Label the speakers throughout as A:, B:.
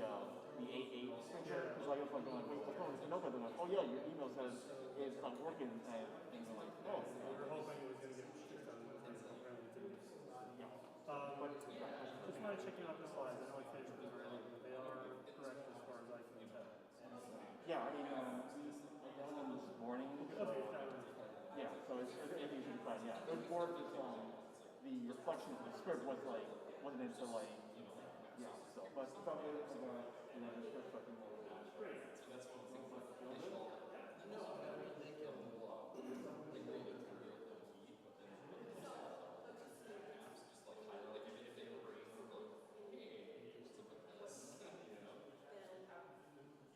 A: the 8 signature, because I was like, wait, what's wrong with the notepad? They're like, oh yeah, your email says it's not working, and they're like, oh.
B: We were hoping it was going to get fixed on Wednesday, but apparently it didn't.
A: Yeah.
B: Just mind checking out the slides. I know I finished them early, but they are correct as far as I can tell.
A: Yeah, I mean, I got them this morning.
B: Okay,
A: yeah, so everything should be fine. Yeah, it was more of just the reflection of the script was like wasn't into like yeah. So, but it's all good. Just fucking great. So that's one thing. No, I mean they can agree to the real heat, but then just like highlight like if they were bringing like hey, just look at this, you know.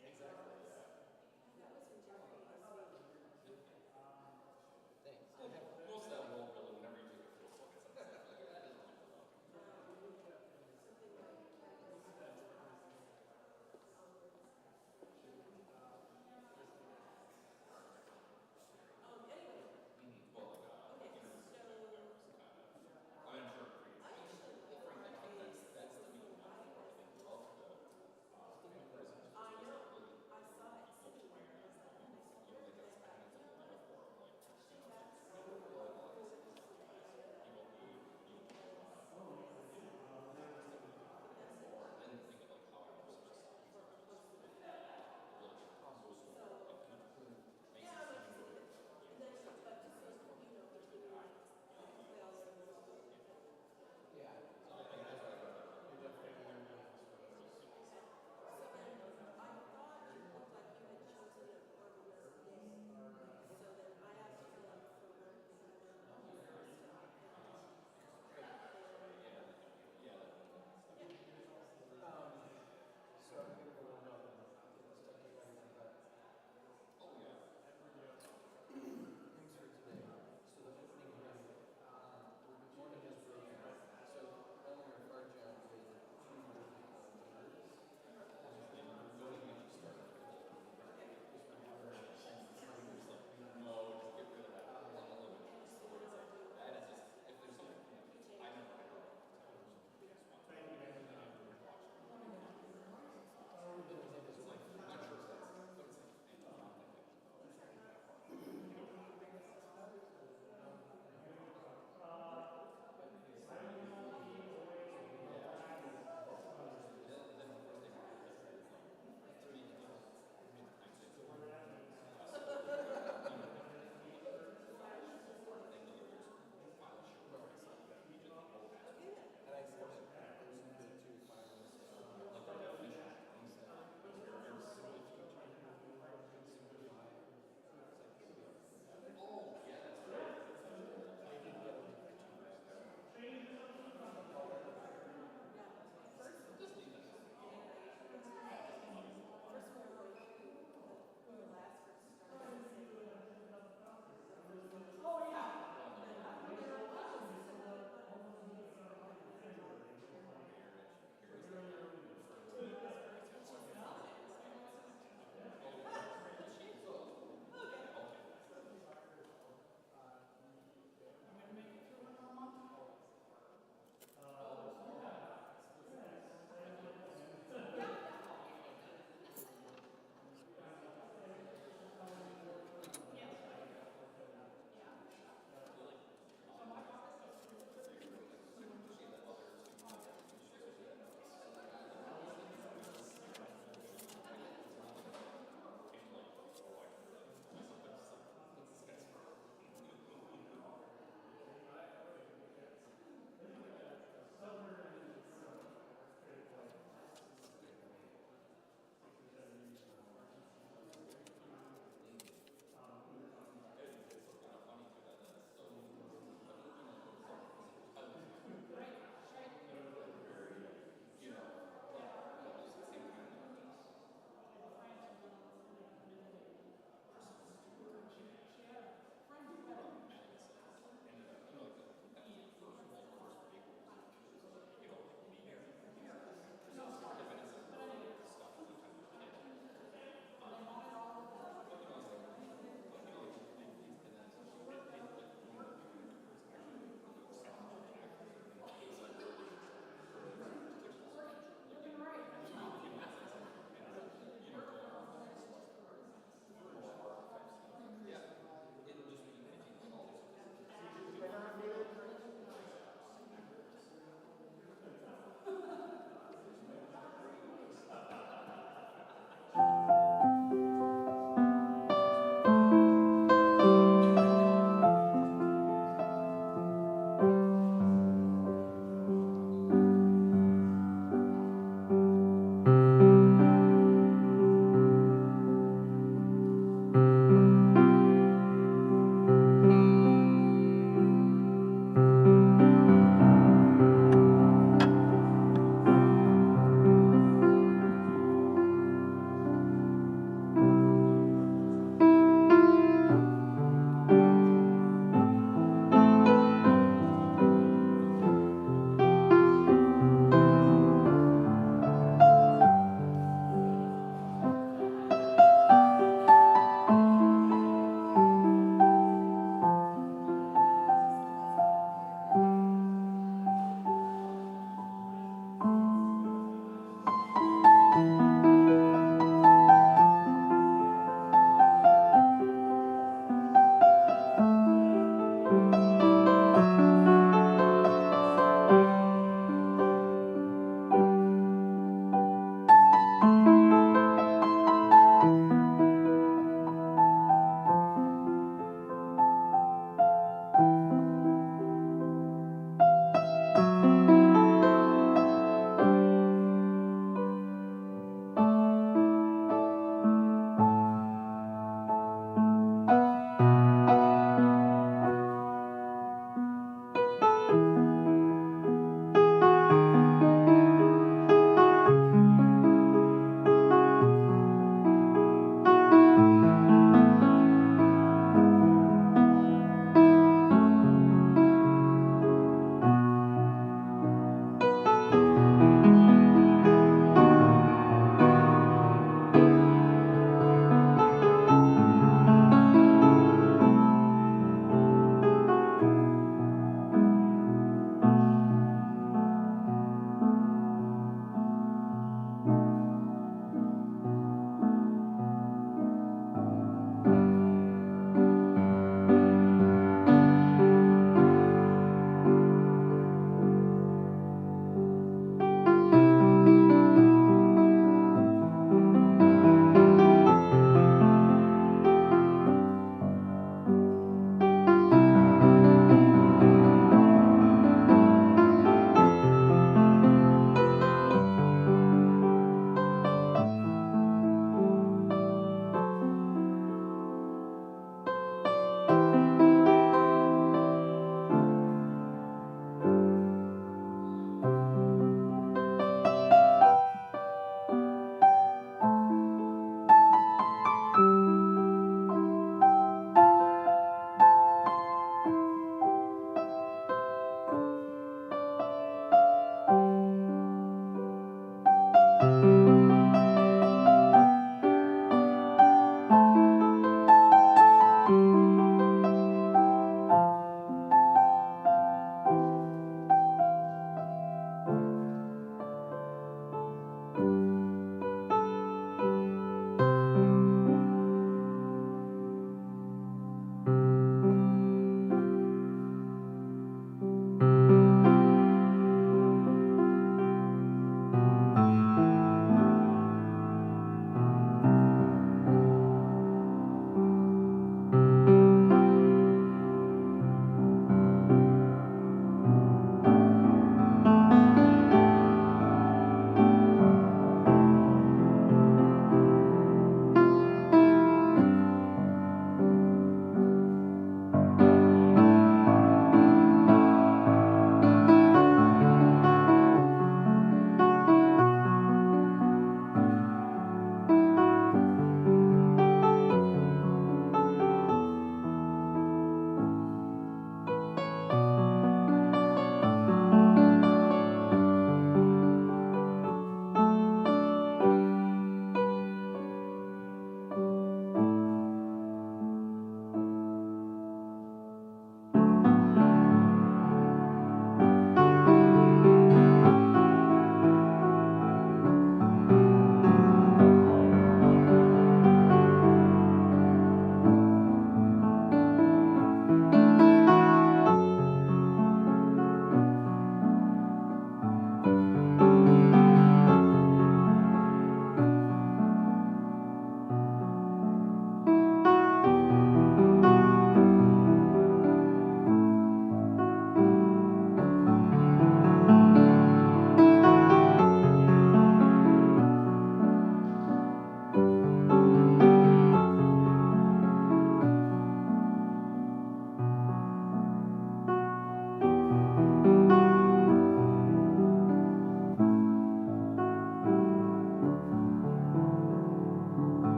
A: Exactly. Thanks. Most of that won't really, whenever you take a full focus on stuff like that.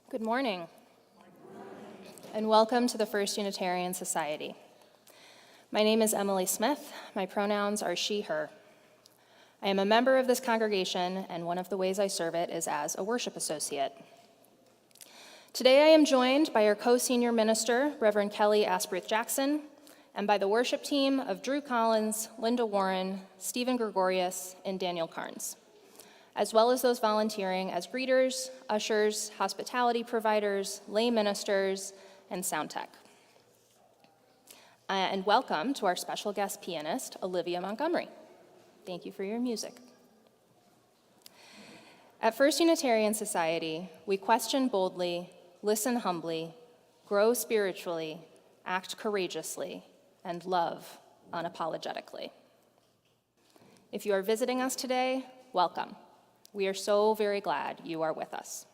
C: Good morning, and welcome to the First Unitarian Society. My name is Emily Smith. My pronouns are she, her. I am a member of this congregation, and one of the ways I serve it is as a worship associate. Today I am joined by our co-senior minister, Reverend Kelly Asprooth-Jackson, and by the worship team of Drew Collins, Linda Warren, Stephen Gregorius, and Daniel Carnes, as well as those volunteering as greeters, ushers, hospitality providers, lay ministers, and sound tech. And welcome to our special guest pianist, Olivia Montgomery. Thank you for your music. At First Unitarian Society, we question boldly, listen humbly, grow spiritually, act courageously, and love unapologetically. If you are visiting us today, welcome. We are so very glad you are with us.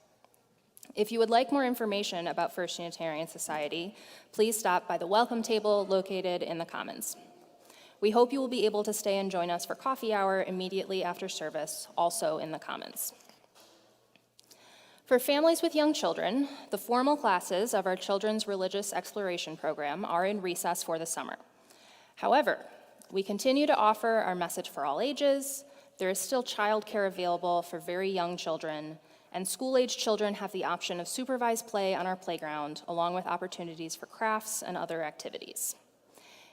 C: If you would like more information about First Unitarian Society, please stop by the welcome table located in the Commons. We hope you will be able to stay and join us for coffee hour immediately after service, also in the Commons. For families with young children, the formal classes of our Children's Religious Exploration Program are in recess for the summer. However, we continue to offer our message for all ages. There is still childcare available for very young children, and school-age children have the option of supervised play on our playground, along with opportunities for crafts and other activities.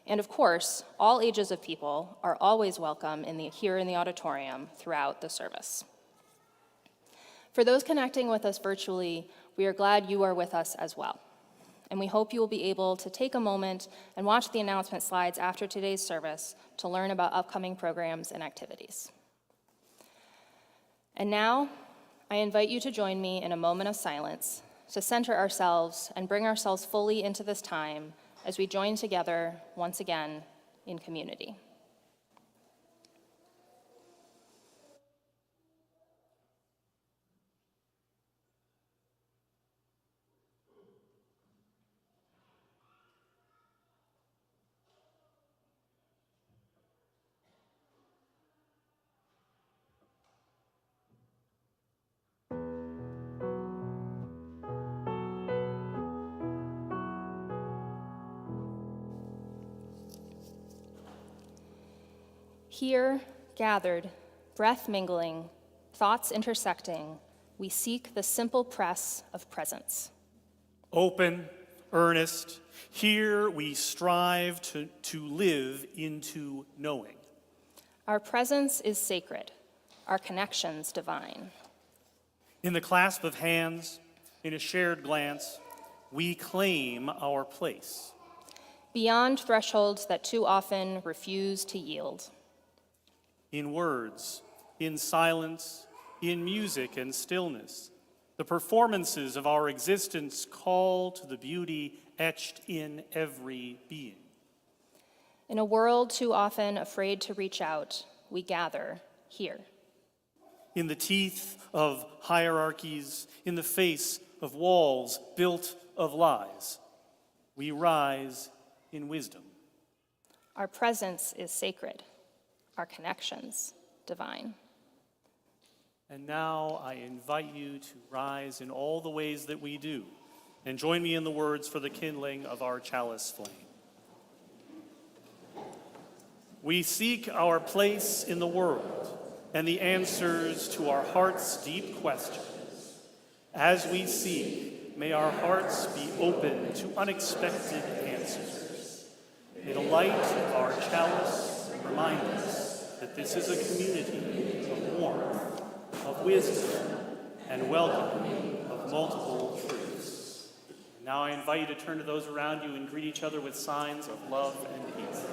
C: And of course, all ages of people are always welcome here in the auditorium throughout the service. For those connecting with us virtually, we are glad you are with us as well. And we hope you will be able to take a moment and watch the announcement slides after today's service to learn about upcoming programs and activities. And now, I invite you to join me in a moment of silence to center ourselves and bring ourselves fully into this time as we join together once again in community. Here, gathered, breath mingling, thoughts intersecting, we seek the simple press of presence.
B: Open, earnest, here we strive to live into knowing.
C: Our presence is sacred, our connections divine.
B: In the clasp of hands, in a shared glance, we claim our place.
C: Beyond thresholds that too often refuse to yield.
B: In words, in silence, in music and stillness, the performances of our existence call to the beauty etched in every being.
C: In a world too often afraid to reach out, we gather here.
B: In the teeth of hierarchies, in the face of walls built of lies, we rise in wisdom.
C: Our presence is sacred, our connections divine.
B: And now I invite you to rise in all the ways that we do, and join me in the words for the kindling of our chalice flame. We seek our place in the world and the answers to our heart's deep questions. As we seek, may our hearts be open to unexpected answers. May the light of our chalice remind us that this is a community of warmth, of wisdom, and welcoming of multiple truths. And now I invite you to turn to those around you and greet each other with signs of love and peace.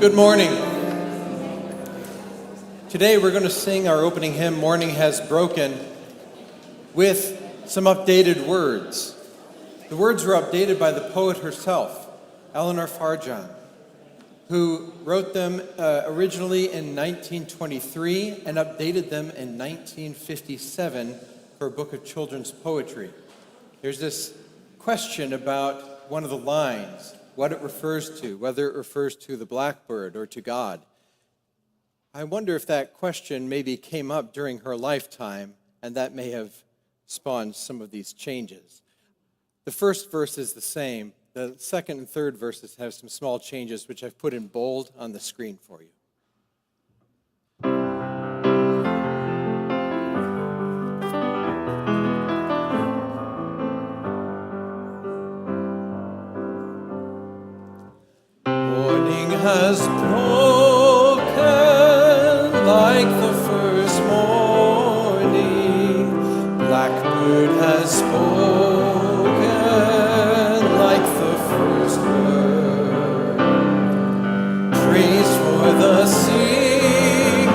D: Good morning. Today we're going to sing our opening hymn, Morning Has Broken, with some updated words. The words were updated by the poet herself, Eleanor Farjeon, who wrote them originally in 1923 and updated them in 1957 for a book of children's poetry. There's this question about one of the lines, what it refers to, whether it refers to the blackbird or to God. I wonder if that question maybe came up during her lifetime, and that may have spawned some of these changes. The first verse is the same. The second and third verses have some small changes, which I've put in bold on the screen for you. Morning has broken like the first morning. Blackbird has spoken like the first bird. Praise for the singing,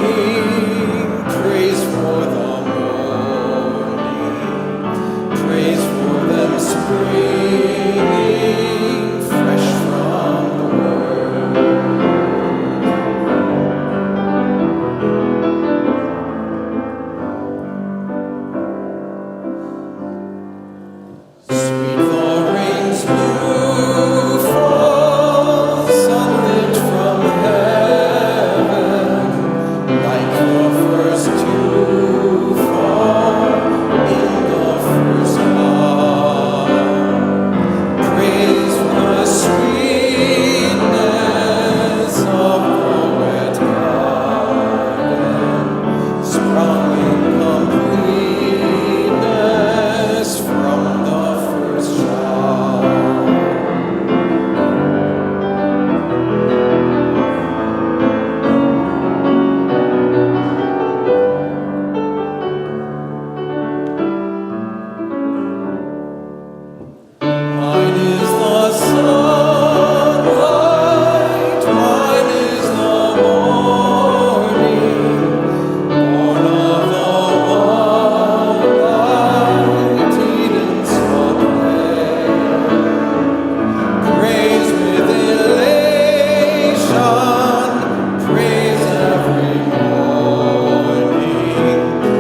D: praise for the morning, praise for them springing fresh from the sweet Faurés blue fall, sunlit from heaven, like the first dew fall in the first hour. Praise for the sweetness of the wet garden, sprung in completeness from the first shower. Mine is the sunlight, mine is the morning, born of the one light, Eden's play. Praise with elation, praise every morning,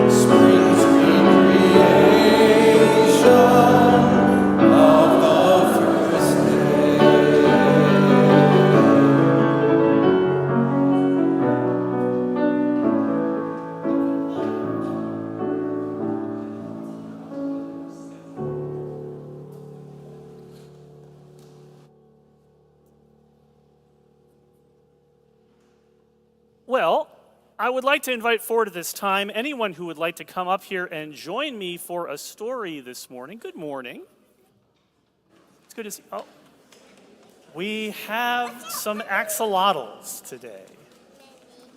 D: spring's recreation of the first day.
B: Well, I would like to invite forward at this time anyone who would like to come up here and join me for a story this morning. Good morning. It's good to see. Oh, we have some axolotls today.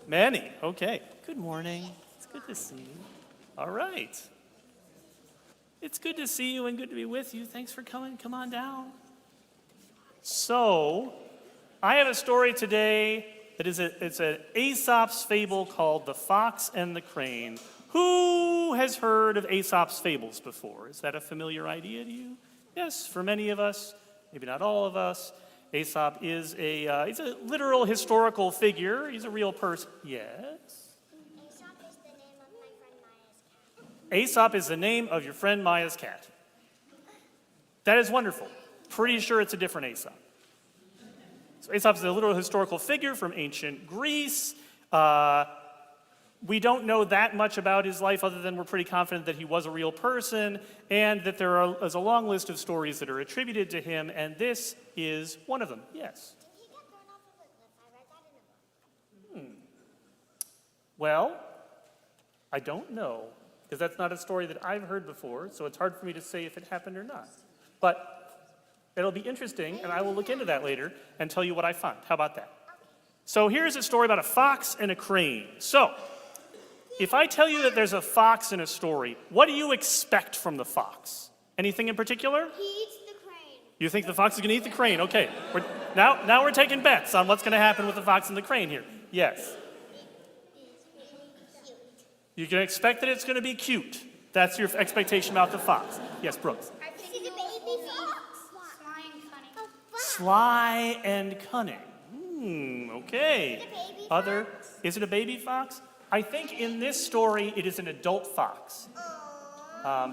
B: Many. Okay. Good morning. It's good to see you. All right. It's good to see you and good to be with you. Thanks for coming. Come on down. So, I have a story today that it's an Aesop's fable called The Fox and the Crane. Who has heard of Aesop's fables before? Is that a familiar idea to you? Yes, for many of us, maybe not all of us. Aesop is he's a literal historical figure. He's a real person. Yes?
E: Aesop is the name of my friend Maya's cat.
B: Aesop is the name of your friend Maya's cat. That is wonderful. Pretty sure it's a different Aesop. So Aesop is a literal historical figure from ancient Greece. We don't know that much about his life other than we're pretty confident that he was a real person and that is a long list of stories that are attributed to him, and this is one of them. Yes?
E: Did he get thrown off of a cliff? I read that in a book.
B: Well, I don't know, because that's not a story that I've heard before, so it's hard for me to say if it happened or not. But it'll be interesting, and I will look into that later and tell you what I find. How about that? So here's a story about a fox and a crane. So, if I tell you that there's a fox in a story, what do you expect from the fox? Anything in particular?
E: He eats the crane.
B: You think the fox is going to eat the crane? Okay. Now we're taking bets on what's going to happen with the fox and the crane here. Yes. You can expect that it's going to be cute. That's your expectation about the fox. Yes, Brooks.
E: I think it's a baby fox.
B: Sly and cunning. Okay.
E: Is it a baby
B: Other, is it a baby fox? I think in this story it is an adult fox.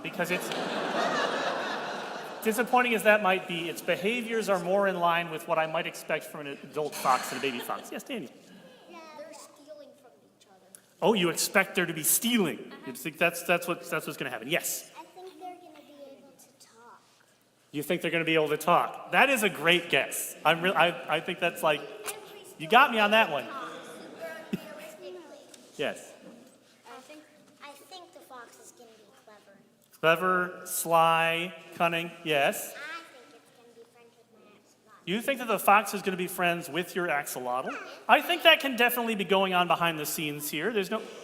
B: Because it's, disappointing as that might be, its behaviors are more in line with what I might expect from an adult fox than a baby fox. Yes, Daniel.
E: Yeah, they're stealing from each other.
B: Oh, you expect there to be stealing. You think that's what's going to happen. Yes.
E: I think they're going to be able to talk.
B: You think they're going to be able to talk. That is a great guess. I think that's like, you got me on that one. Yes.
E: I think the fox is going to be clever.
B: Clever, sly, cunning. Yes.
E: I think it's going to be friends with my axolotl.
B: You think that the fox is going to be friends with your axolotl? I think that can definitely be going on behind the scenes here.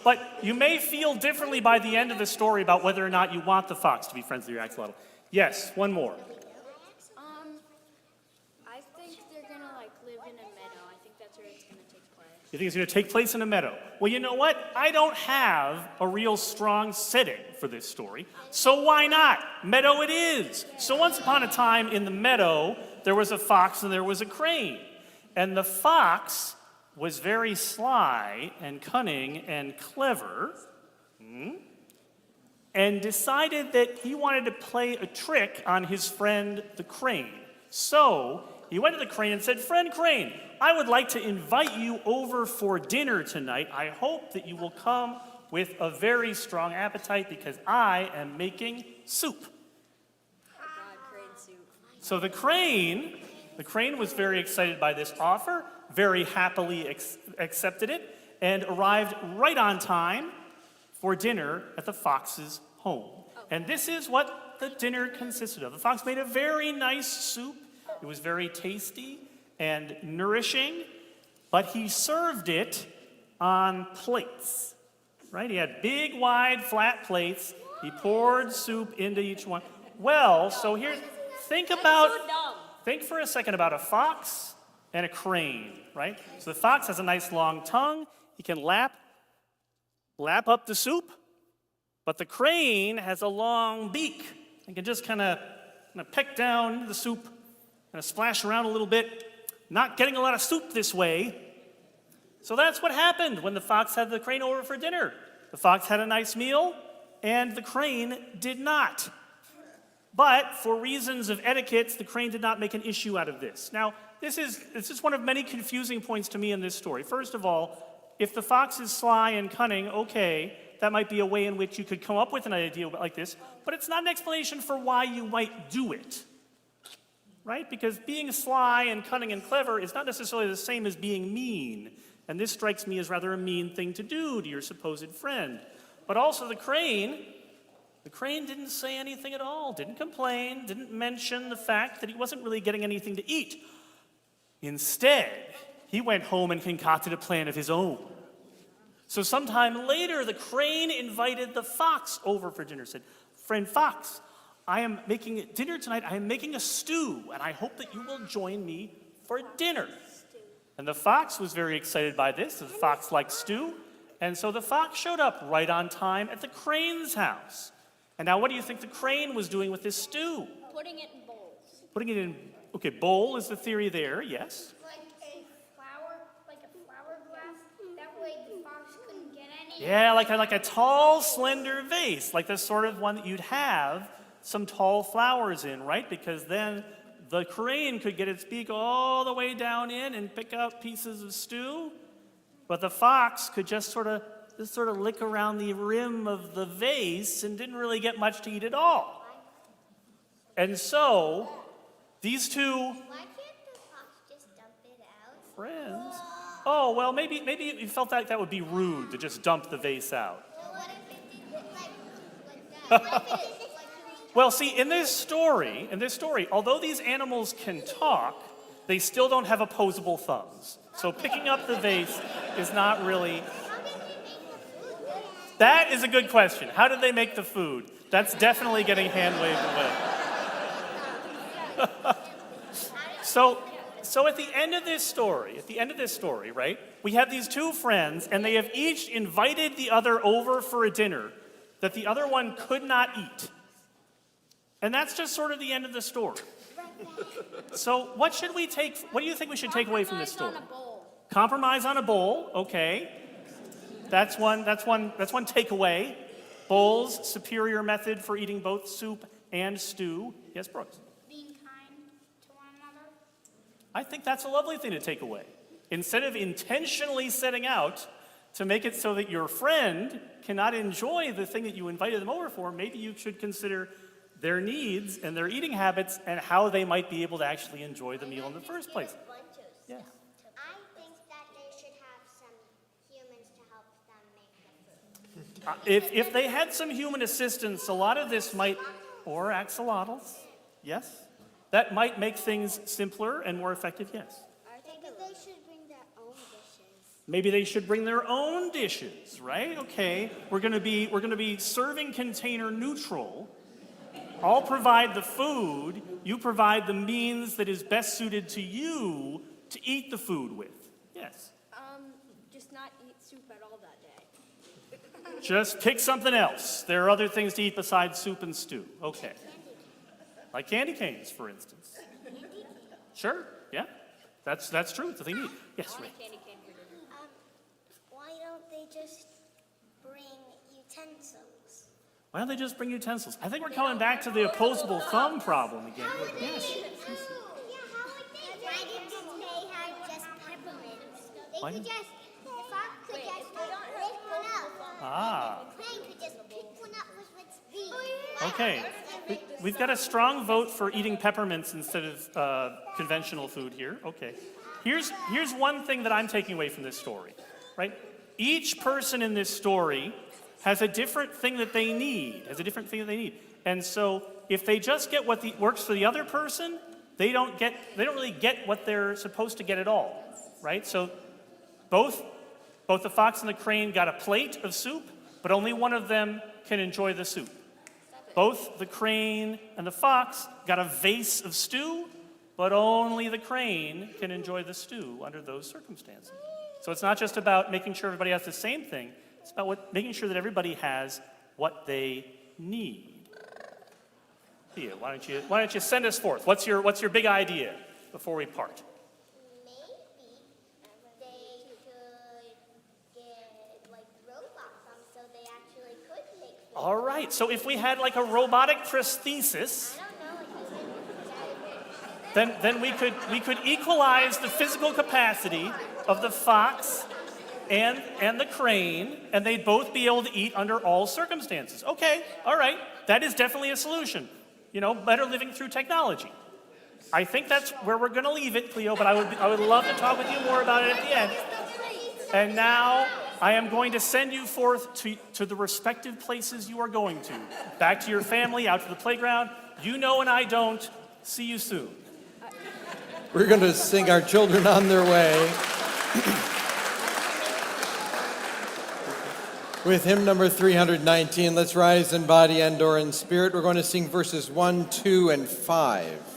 B: But you may feel differently by the end of the story about whether or not you want the fox to be friends with your axolotl. Yes, one more.
F: I think they're gonna live in a meadow. I think that's where it's gonna take place.
B: You think it's going to take place in a meadow? Well, you know what? I don't have a real strong setting for this story, so why not? Meadow it is. So once upon a time in the meadow, there was a fox and there was a crane. And the fox was very sly and cunning and clever, and decided that he wanted to play a trick on his friend the crane. So he went to the crane and said, "Friend Crane, I would like to invite you over for dinner tonight. I hope that you will come with a very strong appetite because I am making soup."
F: Oh God, crane soup.
B: So the crane was very excited by this offer, very happily accepted it, and arrived right on time for dinner at the fox's home. And this is what the dinner consisted of. The fox made a very nice soup. It was very tasty and nourishing, but he served it on plates, right? He had big, wide, flat plates. He poured soup into each one. Well, so here's, think for a second about a fox and a crane, right? So the fox has a nice long tongue. He can lap up the soup, but the crane has a long beak. He can just kind of peck down the soup, kind of splash around a little bit, not getting a lot of soup this way. So that's what happened when the fox had the crane over for dinner. The fox had a nice meal, and the crane did not. But for reasons of etiquette, the crane did not make an issue out of this. Now, this is one of many confusing points to me in this story. First of all, if the fox is sly and cunning, okay, that might be a way in which you could come up with an idea like this, but it's not an explanation for why you might do it. Right? Because being sly and cunning and clever is not necessarily the same as being mean. And this strikes me as rather a mean thing to do to your supposed friend. But also the crane didn't say anything at all, didn't complain, didn't mention the fact that he wasn't really getting anything to eat. Instead, he went home and concocted a plan of his own. So sometime later, the crane invited the fox over for dinner, said, "Friend Fox, I am making dinner tonight. I am making a stew, and I hope that you will join me for dinner." And the fox was very excited by this. The fox liked stew. And so the fox showed up right on time at the crane's house. And now what do you think the crane was doing with this stew?
F: Putting it in bowls.
B: Putting it in, okay, bowl is the theory there, yes.
E: Like a flower glass. That way the fox couldn't get any.
B: Yeah, like a tall, slender vase, like the sort of one that you'd have some tall flowers in, right? Because then the crane could get its beak all the way down in and pick out pieces of stew, but the fox could just sort of lick around the rim of the vase and didn't really get much to eat at all. And so these two
E: Why can't the fox just dump it out?
B: friends, oh, well, maybe you felt that would be rude to just dump the vase out.
E: Well, what if it didn't like that? What if it didn't
B: Well, see, in this story, although these animals can talk, they still don't have opposable thumbs. So picking up the vase is not really... That is a good question. How did they make the food? That's definitely getting hand-waved away. So at the end of this story, right, we have these two friends, and they have each invited the other over for a dinner that the other one could not eat. And that's just sort of the end of the story. So what do you think we should take away from this story?
F: Compromise on a bowl.
B: Compromise on a bowl, okay. That's one takeaway. Bowls, superior method for eating both soup and stew. Yes, Brooks?
E: Being kind to one another.
B: I think that's a lovely thing to take away. Instead of intentionally setting out to make it so that your friend cannot enjoy the thing that you invited them over for, maybe you should consider their needs and their eating habits and how they might be able to actually enjoy the meal in the first place. Yeah.
G: I think that they should have some humans to help them make the food.
B: If they had some human assistance, a lot of this might, or axolotls, yes, that might make things simpler and more effective, yes.
G: Maybe they should bring their own dishes.
B: Maybe they should bring their own dishes, right? Okay, we're gonna be serving container neutral. I'll provide the food, you provide the means that is best suited to you to eat the food with. Yes.
F: Just not eat soup at all that day.
B: Just pick something else. There are other things to eat besides soup and stew. Okay. Like candy canes, for instance. Sure, yeah. That's true. It's a thing to eat. Yes, Ray.
F: Candy cane for dinner.
G: Why don't they just bring utensils?
B: Why don't they just bring utensils? I think we're coming back to the opposable thumb problem again. Yes.
G: Yeah, how would they? Why didn't they have just peppermints? They
B: Why
G: could
B: didn't-
G: just, the fox could just pick one up.
B: Ah,
G: The crane could just pick one up with its beak.
B: okay. We've got a strong vote for eating peppermints instead of conventional food here. Okay. Here's one thing that I'm taking away from this story, right? Each person in this story has a different thing that they need, And so if they just get what works for the other person, they don't really get what they're supposed to get at all, right? So both the fox and the crane got a plate of soup, but only one of them can enjoy the soup. Both the crane and the fox got a vase of stew, but only the crane can enjoy the stew under those circumstances. So it's not just about making sure everybody has the same thing, it's about making sure that everybody has what they need. Thea, why don't you send us forth? What's your big idea before we part?
G: Maybe they could get like robots on so they actually could make food.
B: All right. So if we had like a robotic prosthesis, then we could equalize the physical capacity of the fox and the crane, and they'd both be able to eat under all circumstances. Okay, all right, that is definitely a solution. Better living through technology. I think that's where we're going to leave it, Cleo, but I would love to talk with you more about it at the end. And now I am going to send you forth to the respective places you are going to. Back to your family, out to the playground. You know and I don't. See you soon.
D: We're going to sing Our Children on Their Way with hymn number 319. Let's rise in body and/or in spirit. We're going to sing verses 1, 2, and 5.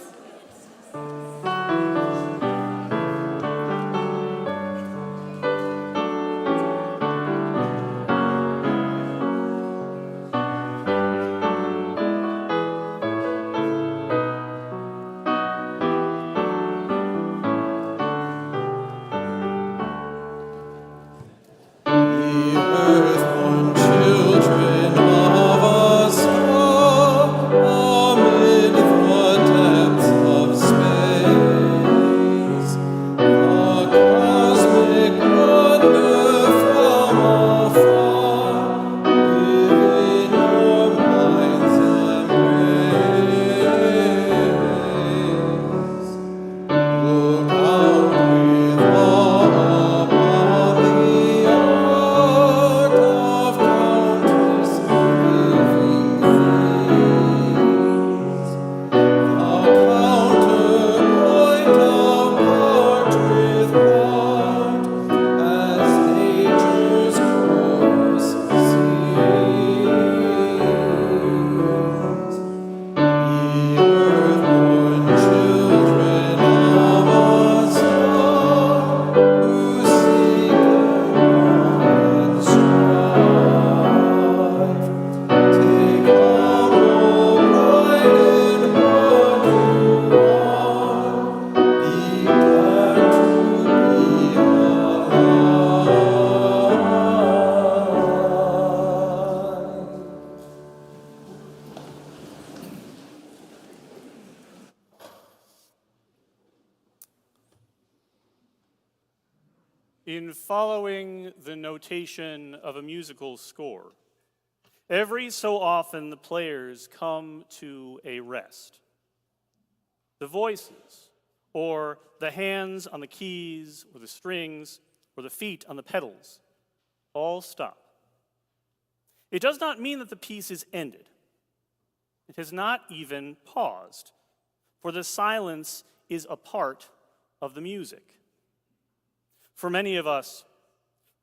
D: Amid the depths of space.
B: In following the notation of a musical score, every so often the players come to a rest. The voices, or the hands on the keys, or the strings, or the feet on the pedals, all stop. It does not mean that the piece is ended. It has not even paused, for the silence is a part of the music. For many of us,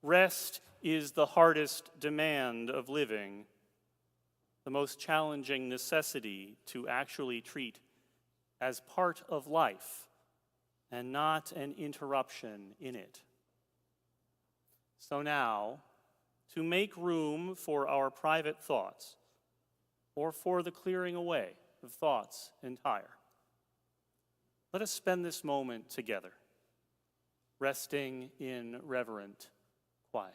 B: rest is the hardest demand of living, the most challenging necessity to actually treat as part of life and not an interruption in it. So now, to make room for our private thoughts, or for the clearing away of thoughts entire, let us spend this moment together, resting in reverent quiet.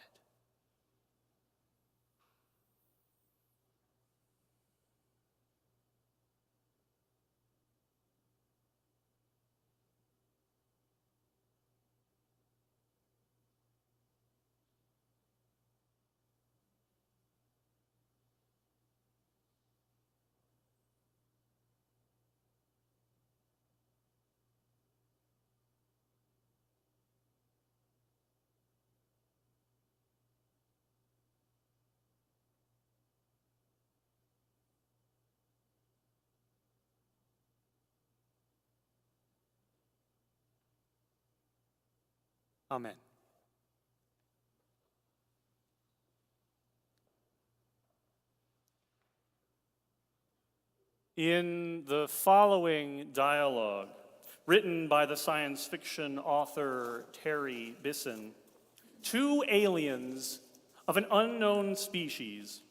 B: Amen. In the following dialogue, written by the science fiction author Terry Bisson, two aliens of an unknown species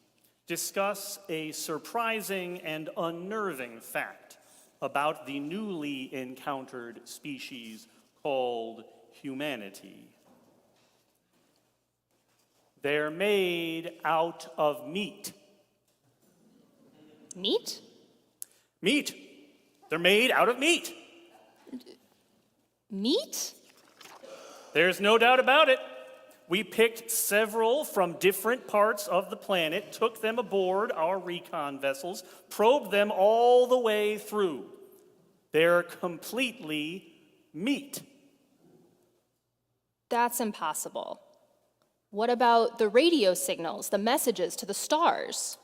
B: discuss a surprising and unnerving fact about the newly encountered species called humanity. They're made out of meat.
C: Meat?
B: Meat. They're made out of meat.
C: Meat?
B: There's no doubt about it. We picked several from different parts of the planet, took them aboard our recon vessels, probed them all the way through. They're completely meat.
C: That's impossible. What about the radio signals, the messages to the stars?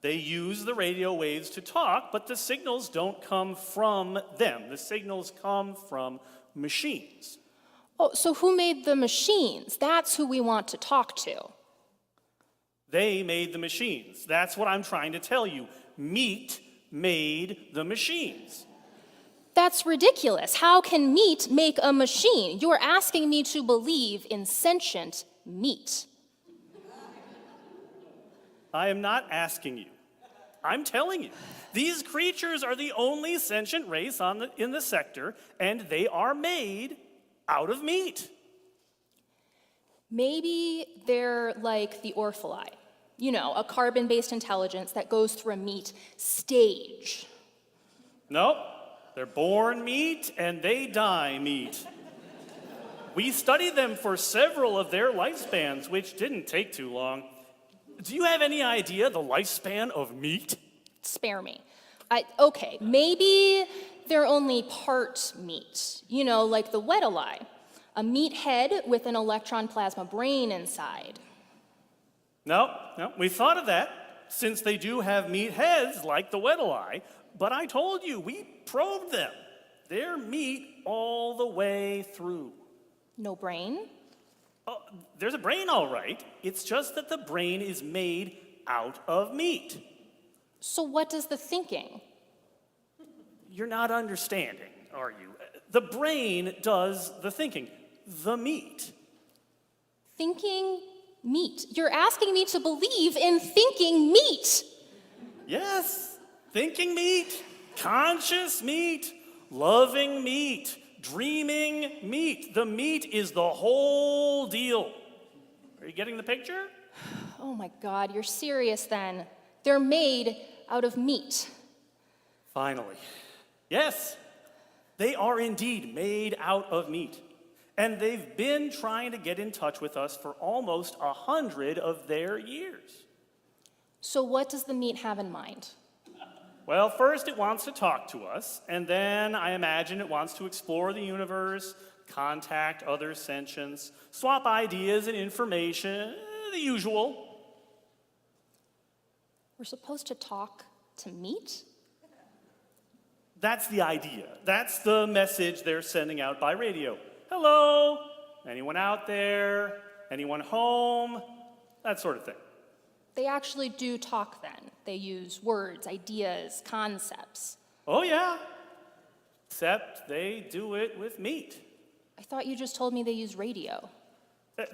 B: They use the radio waves to talk, but the signals don't come from them. The signals come from machines.
C: Oh, so who made the machines? That's who we want to talk to.
B: They made the machines. That's what I'm trying to tell you. Meat made the machines.
C: That's ridiculous. How can meat make a machine? You're asking me to believe in sentient meat.
B: I am not asking you. I'm telling you. These creatures are the only sentient race in the sector, and they are made out of meat.
C: Maybe they're like the Orphalai. You know, a carbon-based intelligence that goes through a meat stage.
B: Nope. They're born meat and they die meat. We studied them for several of their lifespans, which didn't take too long. Do you have any idea the lifespan of meat?
C: Spare me. Okay, maybe they're only part meat. You know, like the Weddellai, a meat head with an electron plasma brain inside.
B: No, we thought of that, since they do have meat heads like the Weddellai, but I told you, we probed them. They're meat all the way through.
C: No brain?
B: Oh, there's a brain, all right. It's just that the brain is made out of meat.
C: So what does the thinking?
B: You're not understanding, are you? The brain does the thinking. The meat.
C: Thinking meat. You're asking me to believe in thinking meat.
B: Yes, thinking meat, conscious meat, loving meat, dreaming meat. The meat is the whole deal. Are you getting the picture?
C: Oh my God, you're serious then. They're made out of meat.
B: Finally. Yes, they are indeed made out of meat. And they've been trying to get in touch with us for almost 100 of their years.
C: So what does the meat have in mind?
B: Well, first it wants to talk to us, and then I imagine it wants to explore the universe, contact other sentients, swap ideas and information, the usual.
C: We're supposed to talk to meat?
B: That's the idea. That's the message they're sending out by radio. Hello, anyone out there? Anyone home? That sort of thing.
C: They actually do talk then. They use words, ideas, concepts.
B: Oh yeah, except they do it with meat.
C: I thought you just told me they use radio.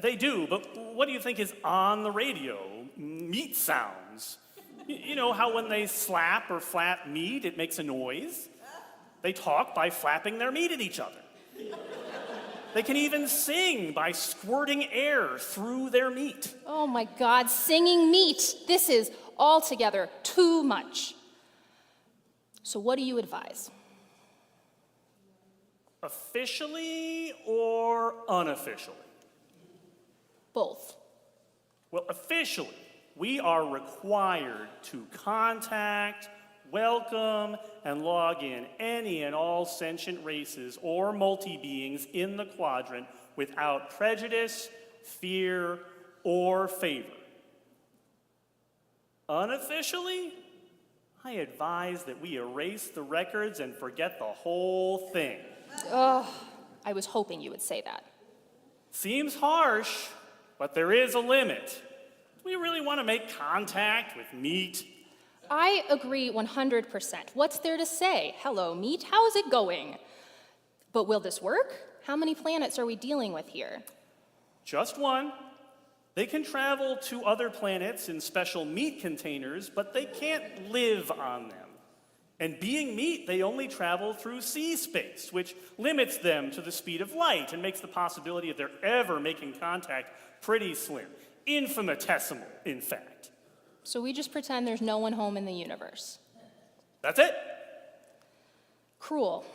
B: They do, but what do you think is on the radio? Meat sounds. You know how when they slap or flap meat, it makes a noise? They talk by flapping their meat at each other. They can even sing by squirting air through their meat.
C: Oh my God, singing meat. This is altogether too much. So what do you advise?
B: Officially or unofficially?
C: Both.
B: Well, officially, we are required to contact, welcome, and log in any and all sentient races or multi-beings in the quadrant without prejudice, fear, or favor. Unofficially, I advise that we erase the records and forget the whole thing.
C: Ugh, I was hoping you would say that.
B: Seems harsh, but there is a limit. Do we really want to make contact with meat?
C: I agree 100%. What's there to say? Hello, meat, how's it going? But will this work? How many planets are we dealing with here?
B: Just one. They can travel to other planets in special meat containers, but they can't live on them. And being meat, they only travel through sea space, which limits them to the speed of light and makes the possibility of their ever making contact pretty slim. Infinitesimal, in fact.
C: So we just pretend there's no one home in the universe.
B: That's it.
C: Cruel.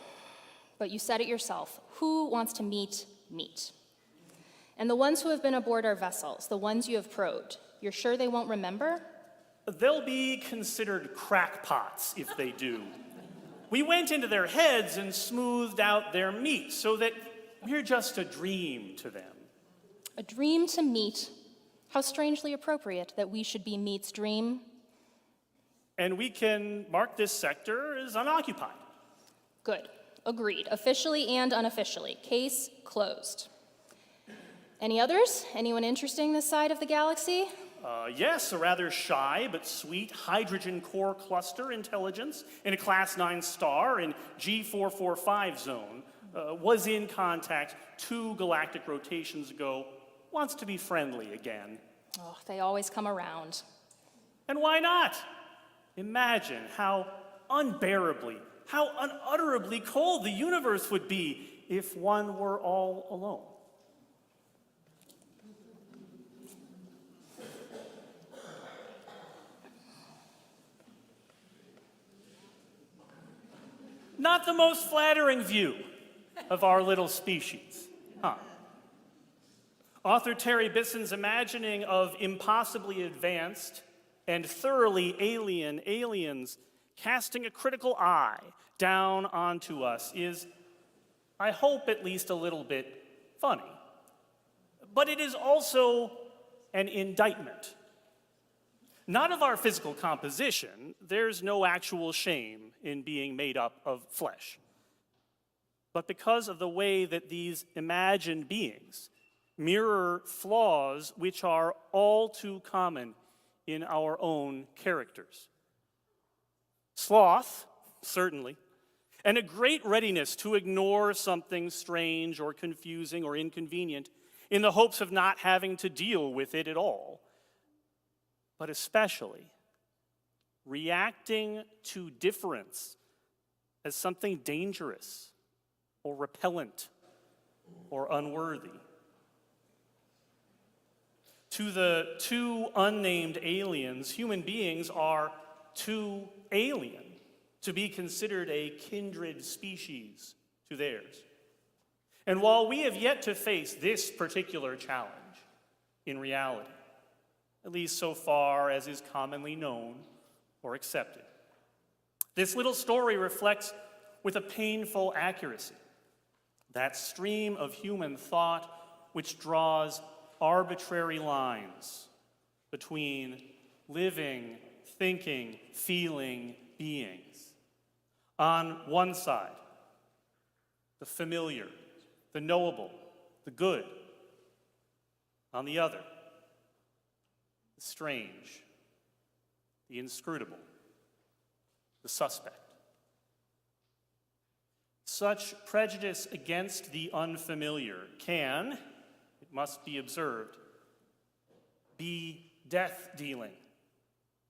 C: But you said it yourself. Who wants to meet meat? And the ones who have been aboard our vessels, the ones you have probed, you're sure they won't remember?
B: They'll be considered crackpots if they do. We went into their heads and smoothed out their meat so that we're just a dream to them.
C: A dream to meat. How strangely appropriate that we should be meat's dream.
B: And we can mark this sector as unoccupied.
C: Good. Agreed. Officially and unofficially. Case closed. Any others? Anyone interesting this side of the galaxy?
B: Yes, a rather shy but sweet hydrogen core cluster intelligence in a Class 9 star in G445 zone was in contact 2 galactic rotations ago, wants to be friendly again.
C: Oh, they always come around.
B: And why not? Imagine how unbearably, how unutterably cold the universe would be if one were all alone. Not the most flattering view of our little species, huh? Author Terry Bisson's imagining of impossibly advanced and thoroughly alien aliens casting a critical eye down onto us is, I hope, at least a little bit funny. But it is also an indictment. Not of our physical composition, there's no actual shame in being made up of flesh, but because of the way that these imagined beings mirror flaws which are all too common in our own characters. Sloth, certainly, and a great readiness to ignore something strange or confusing or inconvenient in the hopes of not having to deal with it at all. But especially reacting to difference as something dangerous or repellent or unworthy. To the 2 unnamed aliens, human beings are too alien to be considered a kindred species to theirs. And while we have yet to face this particular challenge in reality, at least so far as is commonly known or accepted, this little story reflects with a painful accuracy that stream of human thought which draws arbitrary lines between living, thinking, feeling beings. On one side, the familiar, the knowable, the good. On the other, the strange, the inscrutable, the suspect. Such prejudice against the unfamiliar can, it must be observed, be death-dealing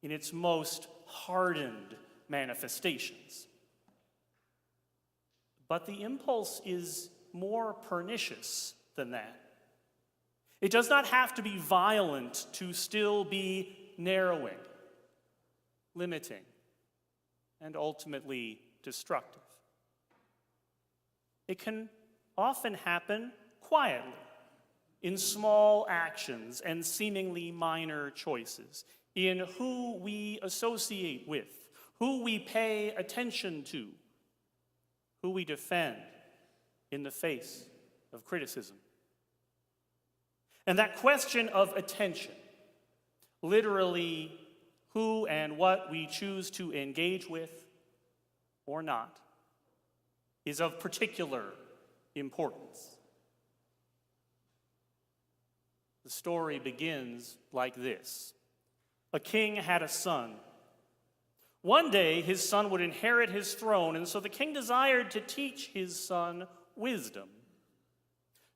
B: in its most hardened manifestations. But the impulse is more pernicious than that. It does not have to be violent to still be narrowing, limiting, and ultimately destructive. It can often happen quietly, in small actions and seemingly minor choices, in who we associate with, who we pay attention to, who we defend in the face of criticism. And that question of attention, literally who and what we choose to engage with or not, is of particular importance. The story begins like this. A king had a son. One day, his son would inherit his throne, and so the king desired to teach his son wisdom.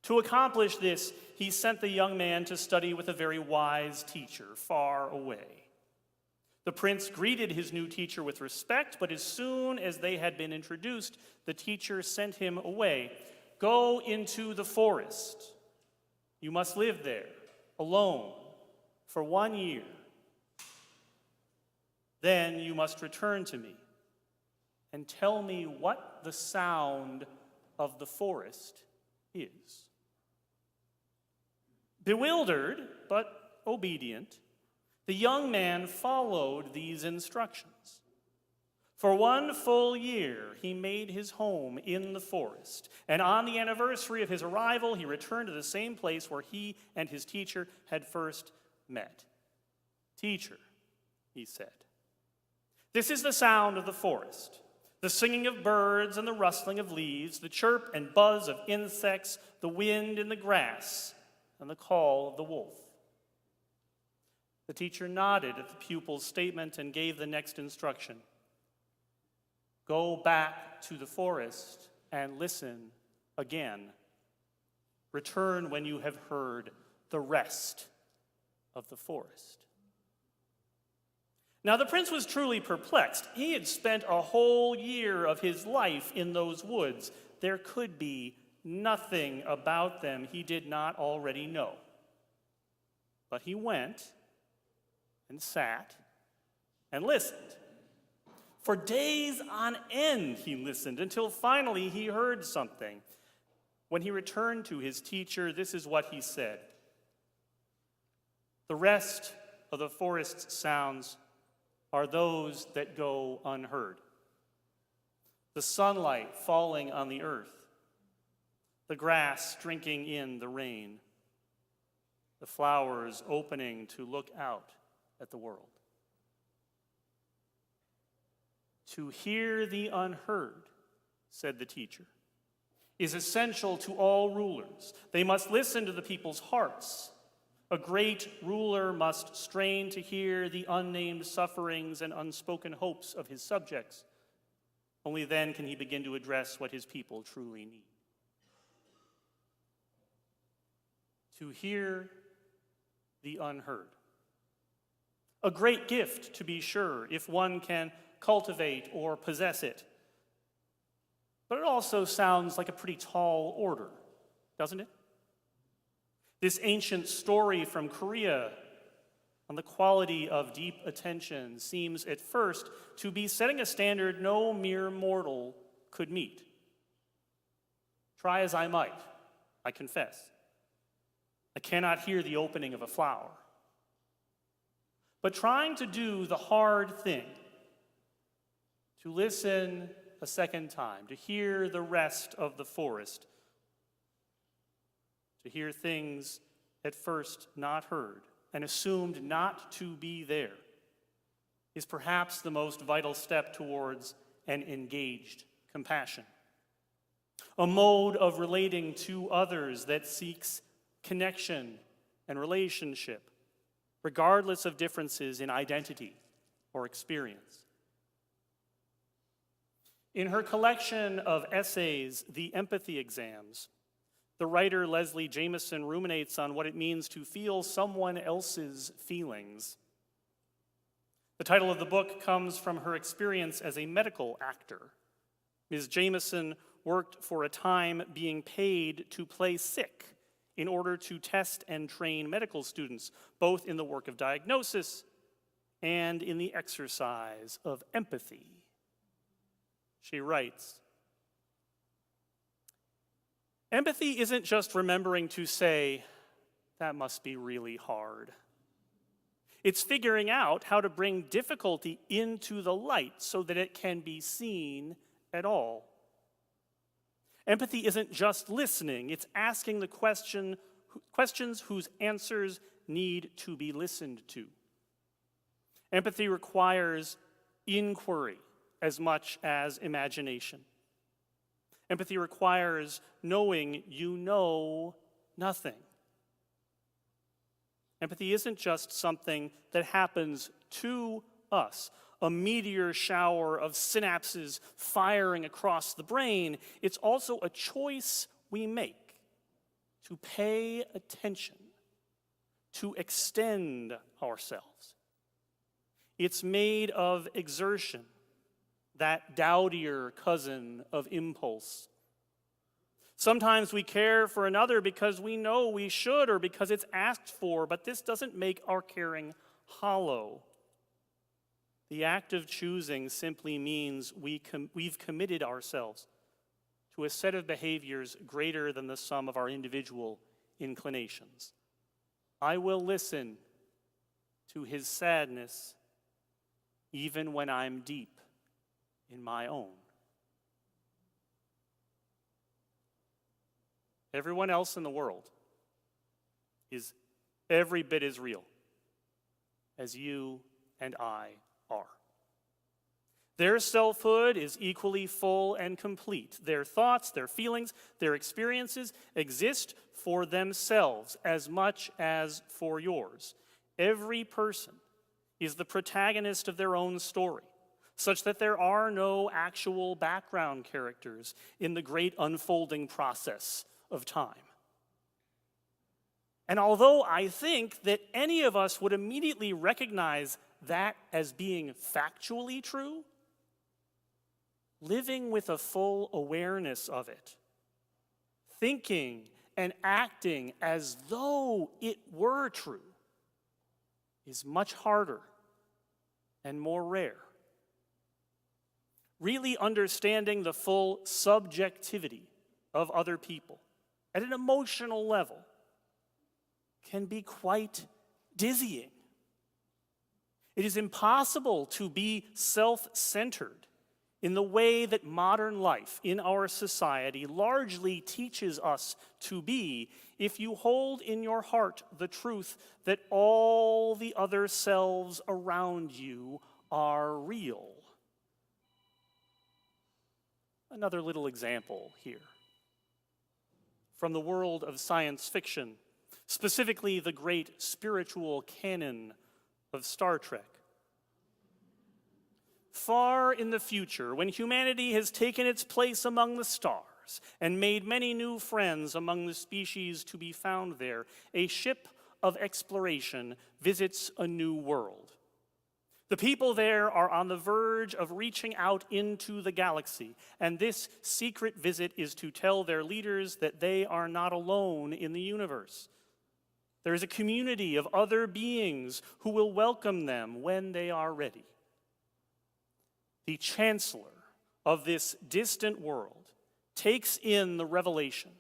B: To accomplish this, he sent the young man to study with a very wise teacher far away. The prince greeted his new teacher with respect, but as soon as they had been introduced, the teacher sent him away. Go into the forest. You must live there, alone, for 1 year. Then you must return to me and tell me what the sound of the forest is. Bewildered, but obedient, the young man followed these instructions. For 1 full year, he made his home in the forest, and on the anniversary of his arrival, he returned to the same place where he and his teacher had first met. Teacher, he said, this is the sound of the forest, the singing of birds and the rustling of leaves, the chirp and buzz of insects, the wind in the grass, and the call of the wolf. The teacher nodded at the pupil's statement and gave the next instruction. Go back to the forest and listen again. Return when you have heard the rest of the forest. Now, the prince was truly perplexed. He had spent a whole year of his life in those woods. There could be nothing about them he did not already know. But he went and sat and listened. For days on end he listened, until finally he heard something. When he returned to his teacher, this is what he said. The rest of the forest's sounds are those that go unheard. The sunlight falling on the earth, the grass drinking in the rain, the flowers opening to look out at the world. To hear the unheard, said the teacher, is essential to all rulers. They must listen to the people's hearts. A great ruler must strain to hear the unnamed sufferings and unspoken hopes of his subjects. Only then can he begin to address what his people truly need. To hear the unheard. A great gift, to be sure, if one can cultivate or possess it. But it also sounds like a pretty tall order, doesn't it? This ancient story from Korea on the quality of deep attention seems at first to be setting a standard no mere mortal could meet. Try as I might, I confess, I cannot hear the opening of a flower. But trying to do the hard thing, to listen a second time, to hear the rest of the forest, to hear things at first not heard and assumed not to be there, is perhaps the most vital step towards an engaged compassion. A mode of relating to others that seeks connection and relationship, regardless of differences in identity or experience. In her collection of essays, The Empathy Exams, the writer Leslie Jameson ruminates on what it means to feel someone else's feelings. The title of the book comes from her experience as a medical actor. Ms. Jameson worked for a time being paid to play sick in order to test and train medical students, both in the work of diagnosis and in the exercise of empathy. She writes, "Empathy isn't just remembering to say, 'That must be really hard.' It's figuring out how to bring difficulty into the light so that it can be seen at all. Empathy isn't just listening, it's asking the questions whose answers need to be listened to. Empathy requires inquiry as much as imagination. Empathy requires knowing you know nothing. Empathy isn't just something that happens to us, a meteor shower of synapses firing across the brain. It's also a choice we make to pay attention, to extend ourselves. It's made of exertion, that dowdier cousin of impulse. Sometimes we care for another because we know we should or because it's asked for, but this doesn't make our caring hollow. The act of choosing simply means we've committed ourselves to a set of behaviors greater than the sum of our individual inclinations. I will listen to his sadness even when I'm deep in my own. Everyone else in the world is every bit as real as you and I are. Their selfhood is equally full and complete. Their thoughts, their feelings, their experiences exist for themselves as much as for yours. Every person is the protagonist of their own story, such that there are no actual background characters in the great unfolding process of time. And although I think that any of us would immediately recognize that as being factually true, living with a full awareness of it, thinking and acting as though it were true, is much harder and more rare. Really understanding the full subjectivity of other people at an emotional level can be quite dizzying. It is impossible to be self-centered in the way that modern life in our society largely teaches us to be if you hold in your heart the truth that all the other selves around you are real. Another little example here. From the world of science fiction, specifically the great spiritual canon of Star Trek. Far in the future, when humanity has taken its place among the stars and made many new friends among the species to be found there, a ship of exploration visits a new world. The people there are on the verge of reaching out into the galaxy, and this secret visit is to tell their leaders that they are not alone in the universe. There is a community of other beings who will welcome them when they are ready. The chancellor of this distant world takes in the revelation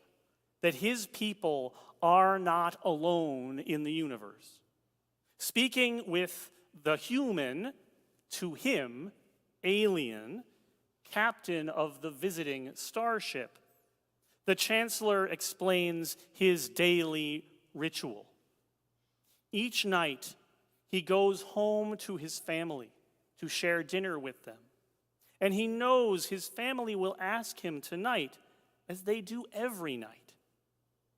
B: that his people are not alone in the universe. Speaking with the human, to him, alien, captain of the visiting starship, the chancellor explains his daily ritual. Each night, he goes home to his family to share dinner with them. And he knows his family will ask him tonight, as they do every night,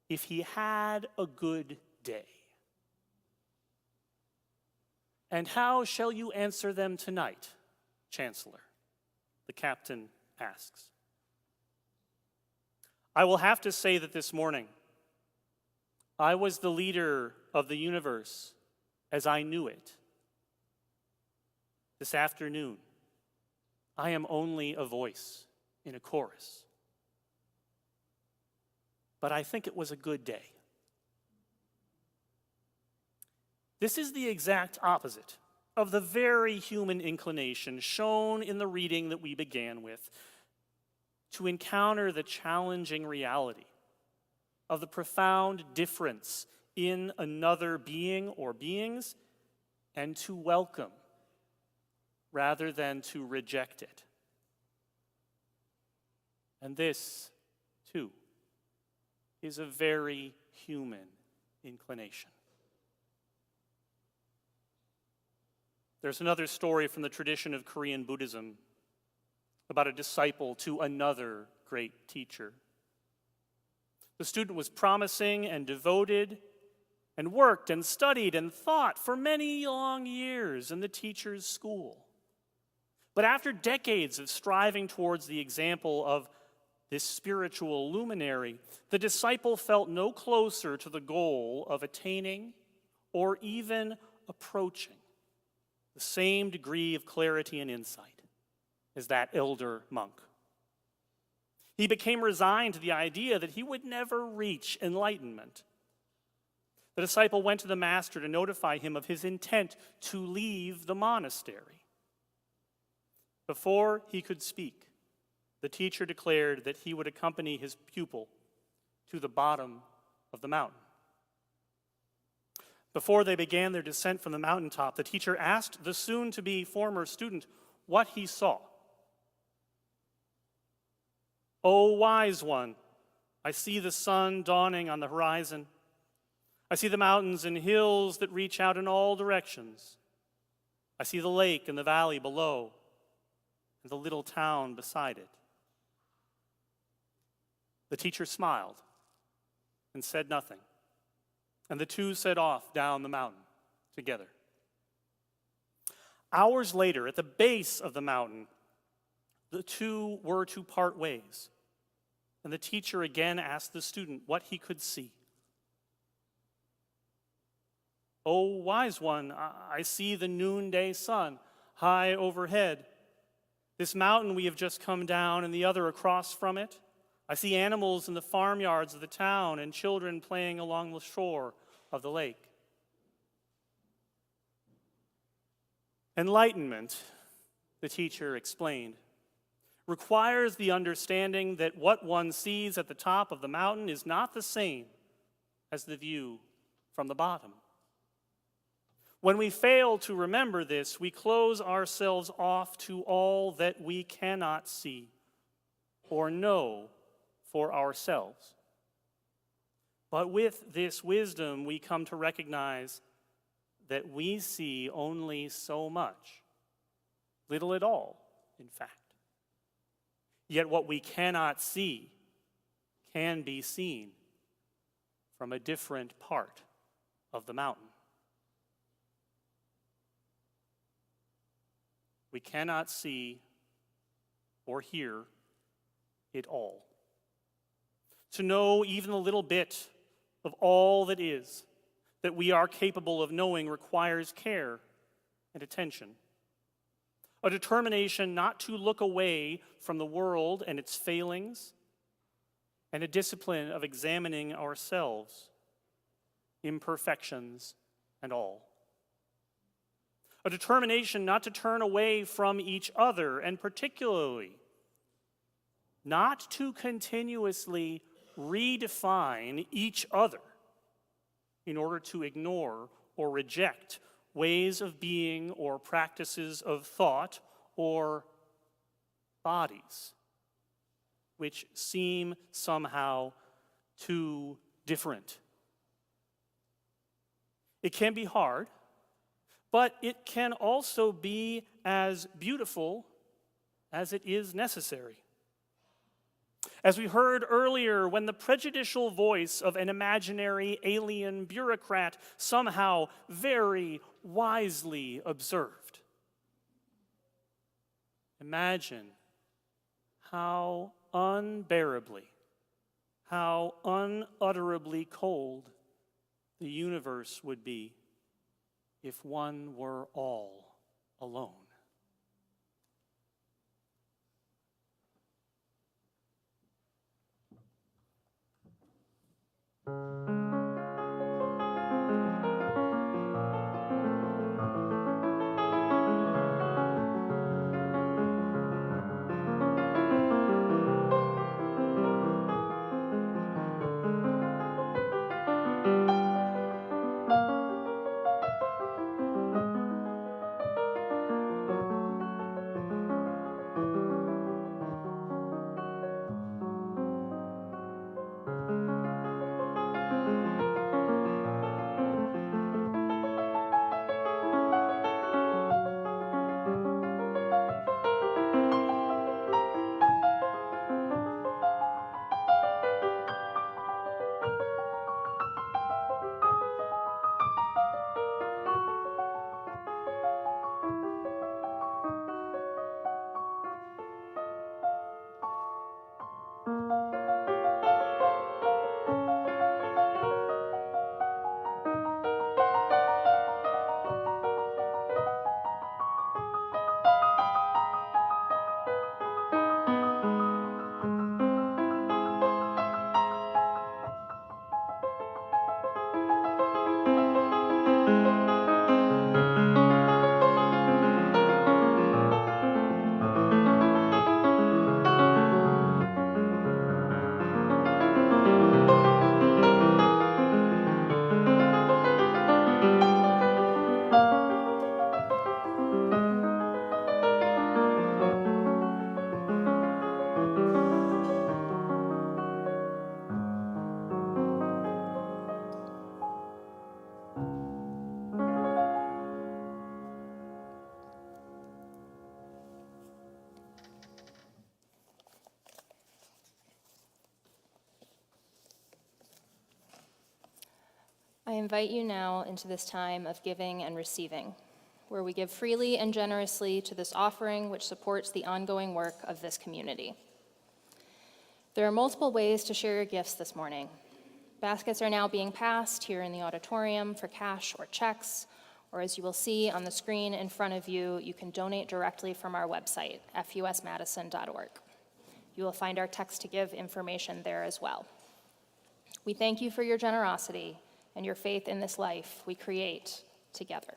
B: if he had a good day. And how shall you answer them tonight, Chancellor? The captain asks. I will have to say that this morning, I was the leader of the universe as I knew it. This afternoon, I am only a voice in a chorus. But I think it was a good day. This is the exact opposite of the very human inclination shown in the reading that we began with, to encounter the challenging reality of the profound difference in another being or beings, and to welcome rather than to reject it. And this, too, is a very human inclination. There's another story from the tradition of Korean Buddhism about a disciple to another great teacher. The student was promising and devoted and worked and studied and thought for many long years in the teacher's school. But after decades of striving towards the example of this spiritual luminary, the disciple felt no closer to the goal of attaining or even approaching the same degree of clarity and insight as that elder monk. He became resigned to the idea that he would never reach enlightenment. The disciple went to the master to notify him of his intent to leave the monastery. Before he could speak, the teacher declared that he would accompany his pupil to the bottom of the mountain. Before they began their descent from the mountaintop, the teacher asked the soon-to-be former student what he saw. "O wise one, I see the sun dawning on the horizon. I see the mountains and hills that reach out in all directions. I see the lake and the valley below, and the little town beside it." The teacher smiled and said nothing, and the two set off down the mountain together. Hours later, at the base of the mountain, the two were to part ways, and the teacher again asked the student what he could see. "O wise one, I see the noonday sun high overhead. This mountain we have just come down and the other across from it. I see animals in the farmyards of the town and children playing along the shore of the lake." Enlightenment, the teacher explained, requires the understanding that what one sees at the top of the mountain is not the same as the view from the bottom. When we fail to remember this, we close ourselves off to all that we cannot see or know for ourselves. But with this wisdom, we come to recognize that we see only so much, little at all, in fact. Yet what we cannot see can be seen from a different part of the mountain. We cannot see or hear it all. To know even a little bit of all that is, that we are capable of knowing, requires care and attention. A determination not to look away from the world and its failings, and a discipline of examining ourselves, imperfections and all. A determination not to turn away from each other, and particularly not to continuously redefine each other in order to ignore or reject ways of being or practices of thought or bodies which seem somehow too different. It can be hard, but it can also be as beautiful as it is necessary. As we heard earlier, when the prejudicial voice of an imaginary alien bureaucrat somehow very wisely observed, imagine how unbearably, how unutterably cold the universe would be if one were all alone.
C: I invite you now into this time of giving and receiving, where we give freely and generously to this offering which supports the ongoing work of this community. There are multiple ways to share your gifts this morning. Baskets are now being passed here in the auditorium for cash or checks, or as you will see on the screen in front of you, you can donate directly from our website, fusmadison.org. You will find our text to give information there as well. We thank you for your generosity and your faith in this life we create together.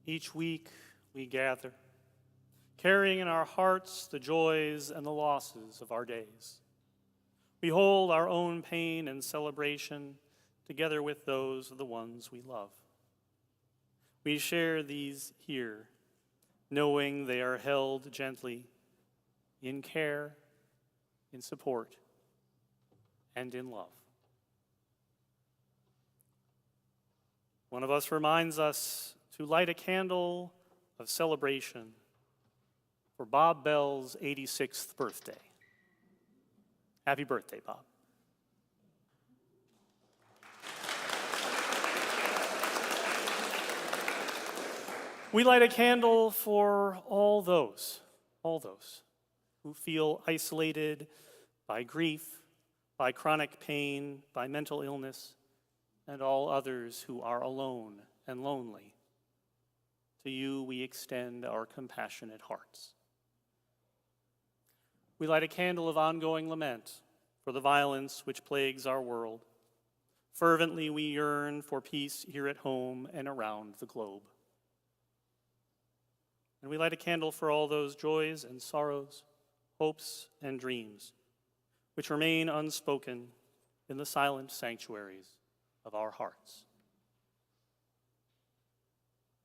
B: Each week we gather, carrying in our hearts the joys and the losses of our days. We hold our own pain and celebration together with those of the ones we love. We share these here, knowing they are held gently, in care, in support, and in love. One of us reminds us to light a candle of celebration for Bob Bell's 86th birthday. Happy birthday, Bob. We light a candle for all those who feel isolated by grief, by chronic pain, by mental illness, and all others who are alone and lonely. To you we extend our compassionate hearts. We light a candle of ongoing lament for the violence which plagues our world. Fervently we yearn for peace here at home and around the globe. And we light a candle for all those joys and sorrows, hopes and dreams, which remain unspoken in the silent sanctuaries of our hearts.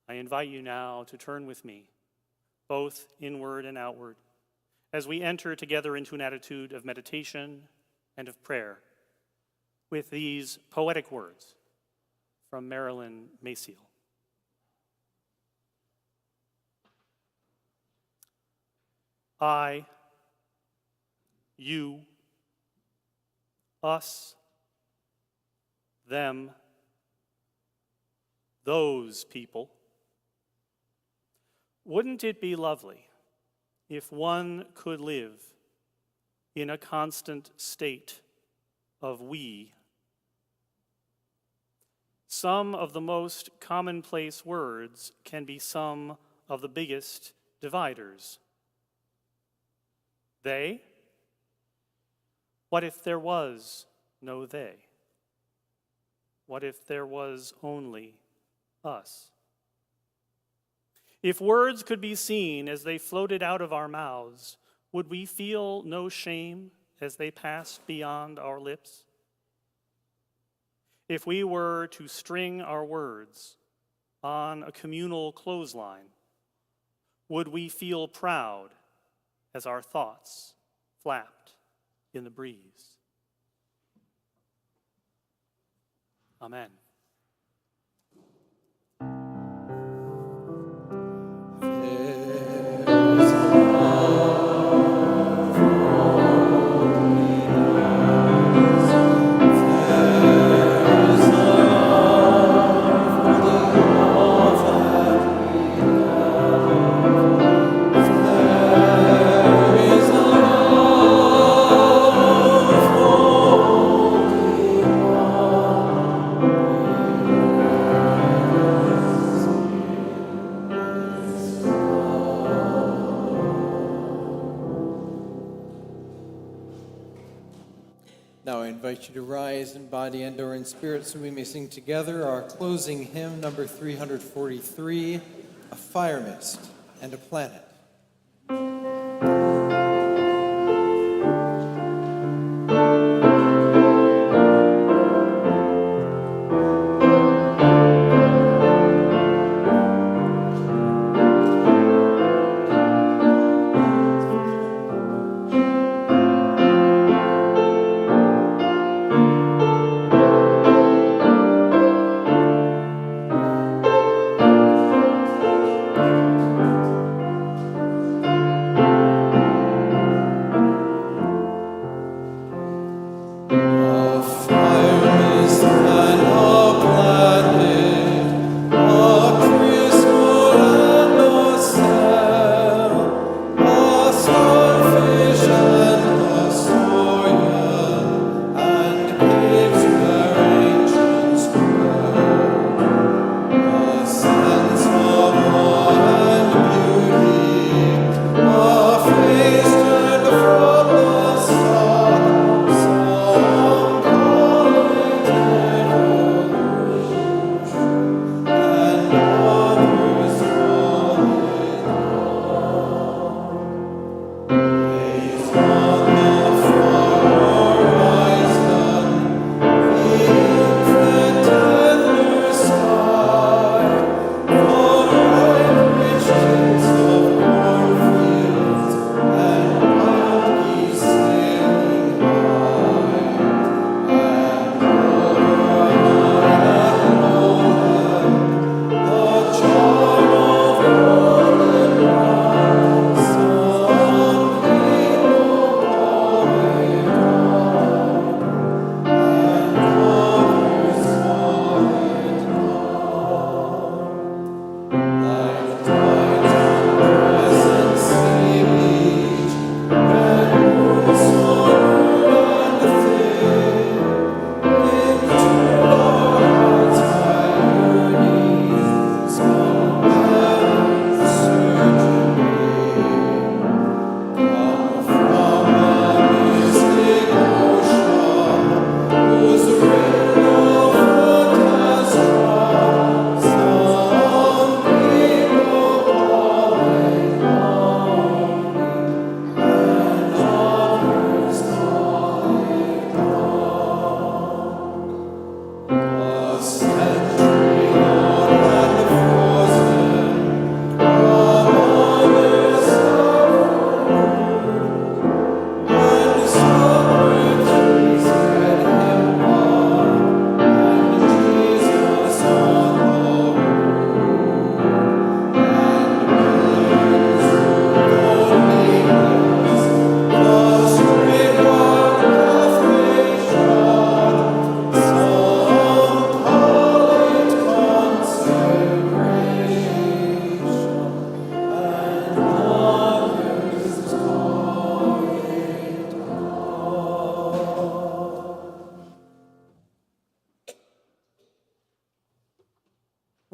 B: I invite you now to turn with me, both inward and outward, as we enter together into an attitude of meditation and of prayer with these poetic words from Marilyn Maciel. I, you, us, them, those people. Wouldn't it be lovely if one could live in a constant state of we? Some of the most commonplace words can be some of the biggest dividers. They? What if there was no they? What if there was only us? If words could be seen as they floated out of our mouths, would we feel no shame as they passed beyond our lips? If we were to string our words on a communal clothesline, would we feel proud as our thoughts flapped in the breeze? Amen.
D: Now I invite you to rise in body and or in spirit so we may sing together our closing hymn, number 343, A Fire Mist and a Planet.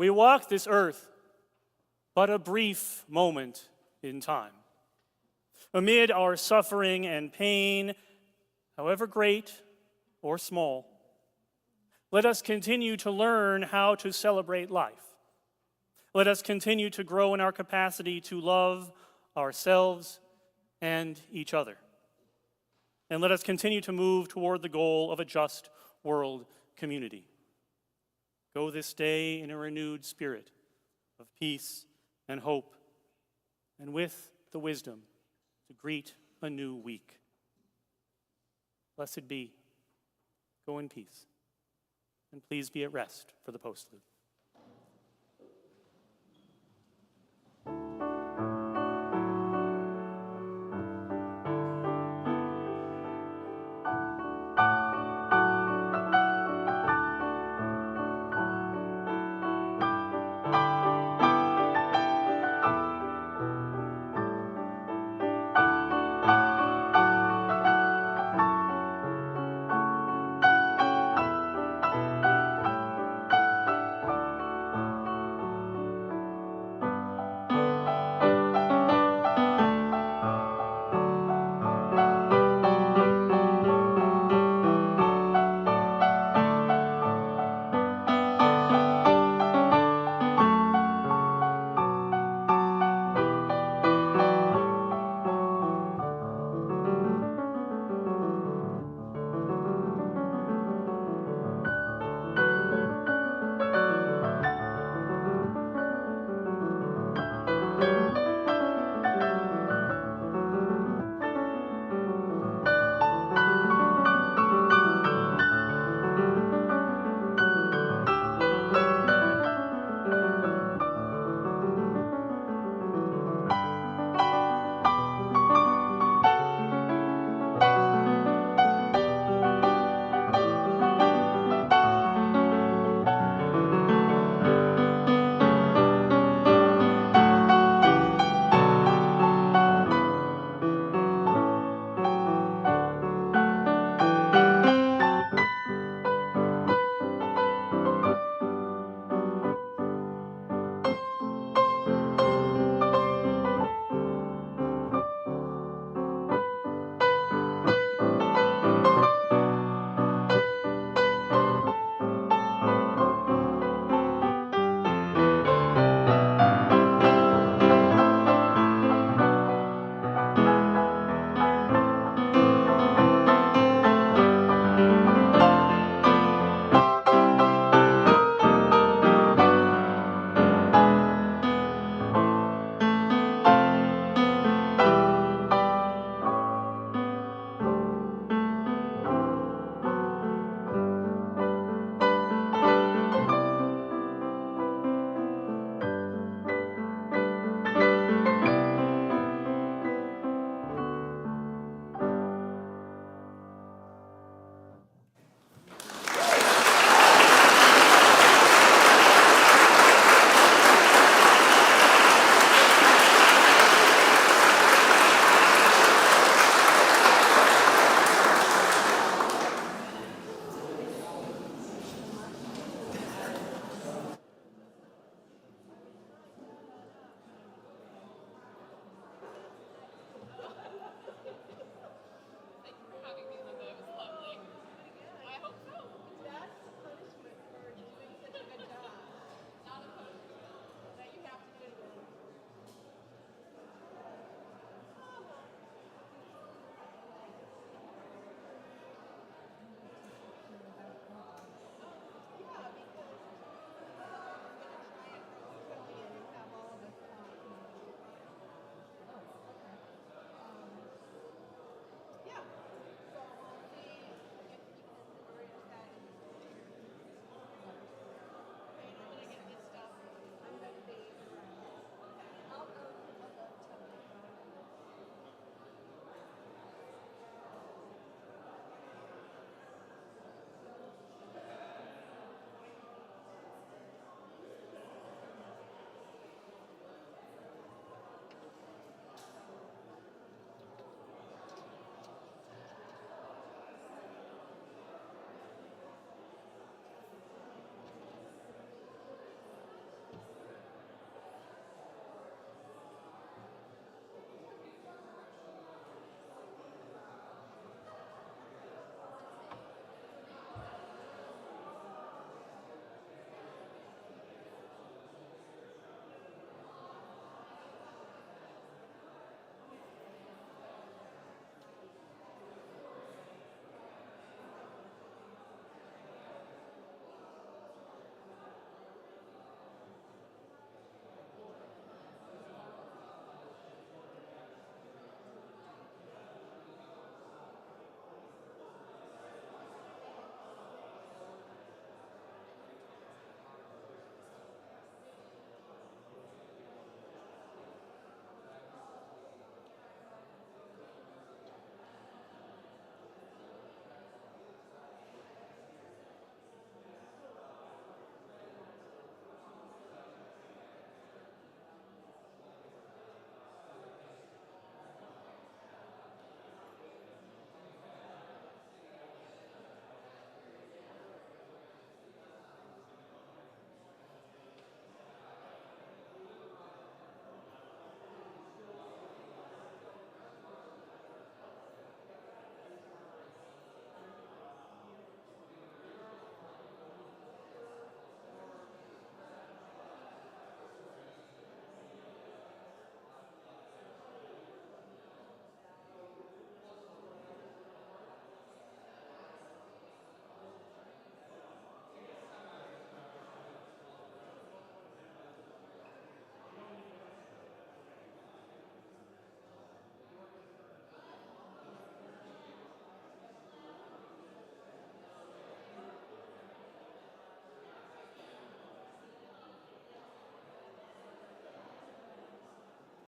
B: We walk this earth but a brief moment in time. Amid our suffering and pain, however great or small, let us continue to learn how to celebrate life. Let us continue to grow in our capacity to love ourselves and each other. And let us continue to move toward the goal of a just world community. Go this day in a renewed spirit of peace and hope, and with the wisdom to greet a new week. Blessed be. Go in peace, and please be at rest for the postlude.